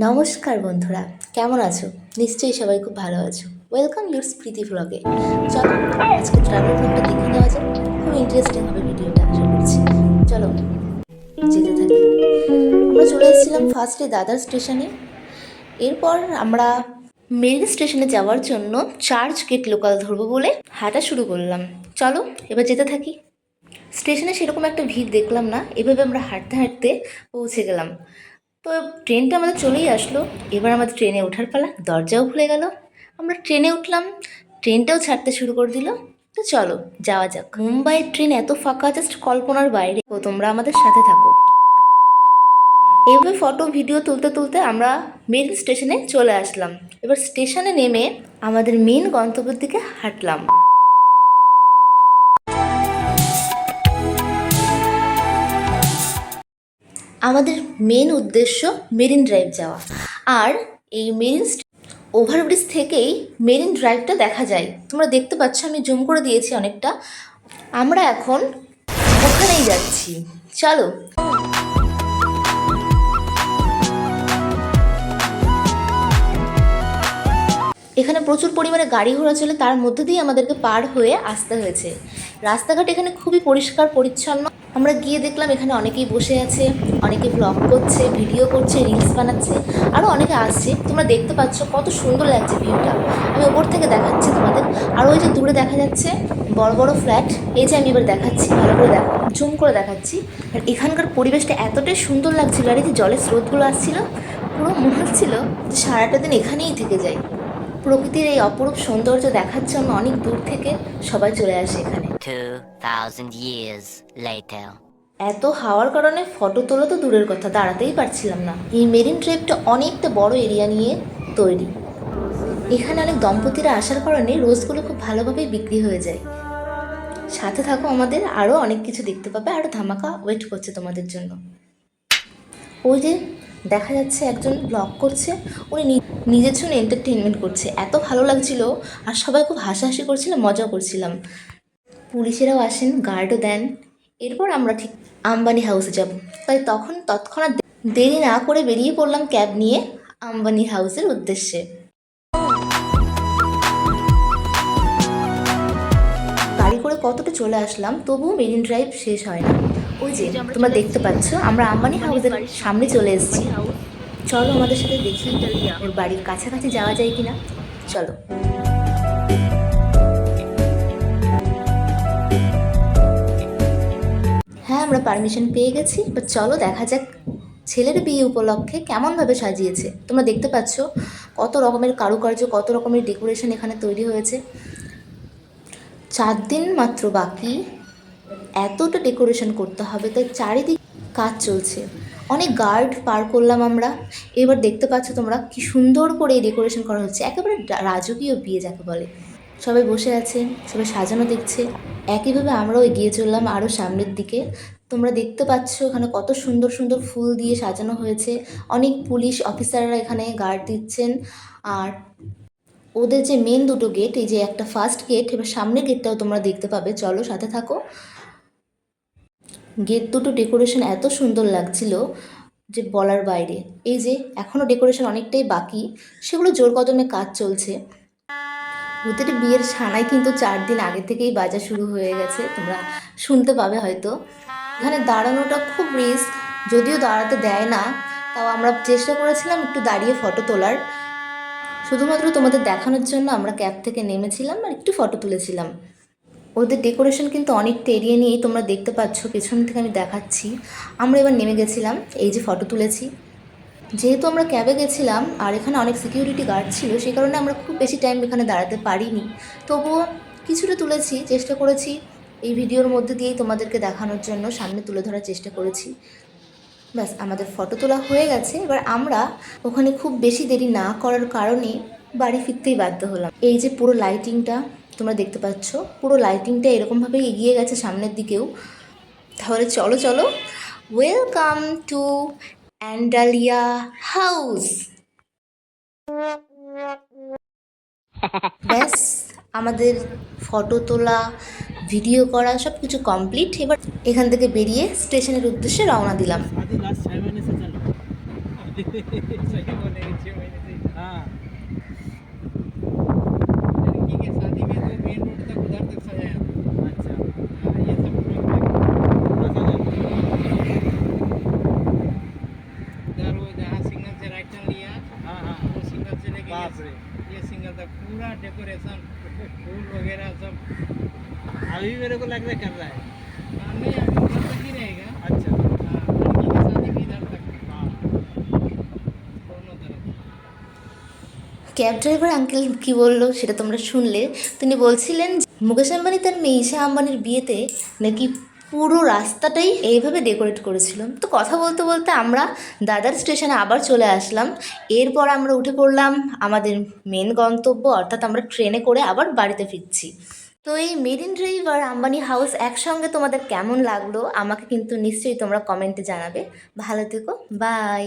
নমস্কার বন্ধুরা, কেমন আছো? নিশ্চয়ই সবাই খুব ভালো আছো। ওয়েলকাম ইউর স্মৃতি ভ্লগে। চলো আজকে ট্রাভেল ভ্লগটা দেখে নেওয়া যাক। খুব ইন্টারেস্টিং হবে ভিডিওটা, আশা করছি। চলো যেতে থাকি। আমরা চলে এসেছিলাম ফার্স্টে দাদার স্টেশনে। এরপর আমরা মেরিন স্টেশনে যাওয়ার জন্য চার্চ গেট লোকাল ধরবো বলে হাঁটা শুরু করলাম। চলো এবার যেতে থাকি। স্টেশনে সেরকম একটা ভিড় দেখলাম না, এভাবে আমরা হাঁটতে হাঁটতে পৌঁছে গেলাম। তো ট্রেনটা আমাদের চলেই আসলো। এবার আমাদের ট্রেনে ওঠার পালা, দরজাও খুলে গেল। আমরা ট্রেনে উঠলাম, ট্রেনটাও ছাড়তে শুরু করে দিল। তো চলো যাওয়া যাক। মুম্বাইয়ের ট্রেন এত ফাঁকা, জাস্ট কল্পনার বাইরে। তো তোমরা আমাদের সাথে থাকো। এইভাবে ফটো ভিডিও তুলতে তুলতে আমরা মেন স্টেশনে চলে আসলাম। এবার স্টেশনে নেমে আমাদের মেন গন্তব্যের দিকে হাঁটলাম। আমাদের মেন উদ্দেশ্য মেরিন ড্রাইভ যাওয়া। আর এই মেরিন ওভারব্রিজ থেকেই মেরিন ড্রাইভটা দেখা যায়। তোমরা দেখতে পাচ্ছ, আমি জুম করে দিয়েছি অনেকটা। আমরা এখন ওখানেই যাচ্ছি, চলো। এখানে প্রচুর পরিমাণে গাড়ি ঘোড়া চলে, তার মধ্যে দিয়ে আমাদেরকে পার হয়ে আসতে হয়েছে। রাস্তাঘাট এখানে খুবই পরিষ্কার পরিচ্ছন্ন। আমরা গিয়ে দেখলাম এখানে অনেকেই বসে আছে, অনেকে ব্লগ করছে, ভিডিও করছে, রিলস বানাচ্ছে, আরও অনেকে আসছে। তোমরা দেখতে পাচ্ছ কত সুন্দর লাগছে ভিউটা। আমি ওপর থেকে দেখাচ্ছি তোমাদের। আর ওই যে দূরে দেখা যাচ্ছে বড় বড় ফ্ল্যাট, এই যে আমি এবার দেখাচ্ছি, ভালো করে দেখো, জুম করে দেখাচ্ছি। আর এখানকার পরিবেশটা এতটাই সুন্দর লাগছিল, আর এই যে জলের স্রোতগুলো আসছিল, পুরো মনে হচ্ছিল যে সারাটা দিন এখানেই থেকে যাই। প্রকৃতির এই অপরূপ সৌন্দর্য দেখার জন্য অনেক দূর থেকে সবাই চলে আসে এখানে। 2000 years later. এত হাওয়ার কারণে ফটো তোলা তো দূরের কথা, দাঁড়াতেই পারছিলাম না। এই মেরিন ড্রাইভটা অনেকটা বড় এরিয়া নিয়ে তৈরি। এখানে অনেক দম্পতিরা আসার কারণে রোজগুলো খুব ভালোভাবেই বিক্রি হয়ে যায়। সাথে থাকো, আমাদের আরও অনেক কিছু দেখতে পাবে, আরও ধামাকা ওয়েট করছে তোমাদের জন্য। ওই যে দেখা যাচ্ছে একজন ব্লগ করছে, উনি নিজের জন্য এন্টারটেনমেন্ট করছে। এত ভালো লাগছিল, আর সবাই খুব হাসাহাসি করছিলাম, মজা করছিলাম। পুলিশেরাও আসেন, গার্ডও দেন। এরপর আমরা ঠিক আম্বানি হাউসে যাব। তাই তৎক্ষণাৎ দেরি না করে বেরিয়ে পড়লাম ক্যাব নিয়ে আম্বানি হাউসের উদ্দেশ্যে। গাড়ি করে কতটা চলে আসলাম, তবুও মেরিন ড্রাইভ শেষ হয় না। ওই যে তোমরা দেখতে পাচ্ছ, আমরা আম্বানি হাউসের সামনে চলে এসেছি। চলো আমাদের সাথে দেখি ওর বাড়ির কাছাকাছি যাওয়া যায় কিনা। চলো। হ্যাঁ, আমরা পারমিশন পেয়ে গেছি। এবার চলো দেখা যাক ছেলের বিয়ে উপলক্ষে কেমনভাবে সাজিয়েছে। তোমরা দেখতে পাচ্ছ কত রকমের কারুকার্য, কত রকমের ডেকোরেশন এখানে তৈরি হয়েছে। 4 দিন মাত্র বাকি, এতটা ডেকোরেশন করতে হবে, তাই চারিদিক কাজ চলছে। অনেক গার্ড পার করলাম আমরা। এবার দেখতে পাচ্ছ তোমরা কি সুন্দর করে এই ডেকোরেশন করা হচ্ছে, একেবারে রাজকীয় বিয়ে যাকে বলে। সবাই বসে আছে, সবাই সাজানো দেখছে। একইভাবে আমরাও এগিয়ে চললাম আরও সামনের দিকে। তোমরা দেখতে পাচ্ছ এখানে কত সুন্দর সুন্দর ফুল দিয়ে সাজানো হয়েছে। অনেক পুলিশ অফিসাররা এখানে গার্ড দিচ্ছেন। আর ওদের যে মেন দুটো গেট, এই যে একটা ফার্স্ট গেট, এবার সামনের গেটটাও তোমরা দেখতে পাবে। চলো সাথে থাকো। গেট দুটো ডেকোরেশন এত সুন্দর লাগছিল যে বলার বাইরে। এই যে এখনও ডেকোরেশন অনেকটাই বাকি, সেগুলো জোর কদমে কাজ চলছে। ওদের বিয়ের সানাই কিন্তু 4 দিন আগে থেকেই বাজা শুরু হয়ে গেছে, তোমরা শুনতে পাবে হয়তো। এখানে দাঁড়ানোটা খুব রিস্ক, যদিও দাঁড়াতে দেয় না, তাও আমরা চেষ্টা করেছিলাম একটু দাঁড়িয়ে ফটো তোলার। শুধুমাত্র তোমাদের দেখানোর জন্য আমরা ক্যাব থেকে নেমেছিলাম আর একটু ফটো তুলেছিলাম। ওদের ডেকোরেশন কিন্তু অনেকটা এরিয়া নিয়েই, তোমরা দেখতে পাচ্ছ পেছন থেকে আমি দেখাচ্ছি। আমরা এবার নেমে গেছিলাম, এই যে ফটো তুলেছি। যেহেতু আমরা ক্যাবে গেছিলাম আর এখানে অনেক সিকিউরিটি গার্ড ছিল, সেই কারণে আমরা খুব বেশি টাইম এখানে দাঁড়াতে পারিনি। তবুও কিছুটা তুলেছি, চেষ্টা করেছি এই ভিডিওর মধ্যে দিয়েই তোমাদেরকে দেখানোর জন্য, সামনে তুলে ধরার চেষ্টা করেছি। ব্যাস, আমাদের ফটো তোলা হয়ে গেছে। এবার আমরা ওখানে খুব বেশি দেরি না করার কারণে বাড়ি ফিরতেই বাধ্য হলাম। এই যে পুরো লাইটিংটা তোমরা দেখতে পাচ্ছ, পুরো লাইটিংটা এরকমভাবেই এগিয়ে গেছে সামনের দিকেও। তাহলে চলো চলো, ওয়েলকাম টু অ্যান্ডালিয়া হাউস। ব্যাস, আমাদের ফটো তোলা, ভিডিও করা সব কিছু কমপ্লিট। এবার এখান থেকে বেরিয়ে স্টেশনের উদ্দেশ্যে রওনা দিলাম। सही बोले 6 महीने से। हाँ लड़की के शादी में तो मेन रोड तक उधर तक सजाया था। अच्छा हाँ, ये सब पूरा उधर वो जहाँ सिग्नल से राइट टर्न लिया, हाँ हाँ वो सिग्नल से लेके बाप रे ये सिग्नल तक पूरा डेकोरेशन, फूल वगैरह सब। अभी मेरे को लग रहा है कर रहा है हाँ, नहीं अभी उधर तक ही रहेगा। अच्छा हाँ, लड़की की शादी भी इधर तक, हाँ दोनों तरफ। ক্যাব ড্রাইভার আঙ্কেল কি বললো সেটা তোমরা শুনলে। তিনি বলছিলেন যে মুকেশ আম্বানি তার মেয়ে ঈশা আম্বানির বিয়েতে নাকি পুরো রাস্তাটাই এইভাবে ডেকোরেট করেছিল। তো কথা বলতে বলতে আমরা দাদার স্টেশনে আবার চলে আসলাম। এরপর আমরা উঠে পড়লাম আমাদের মেন গন্তব্য, অর্থাৎ আমরা ট্রেনে করে আবার বাড়িতে ফিরছি। তো এই মেরিন ড্রাইভ আর আম্বানি হাউস একসঙ্গে তোমাদের কেমন লাগলো আমাকে কিন্তু নিশ্চয়ই তোমরা কমেন্টে জানাবে। ভালো থেকো, বাই।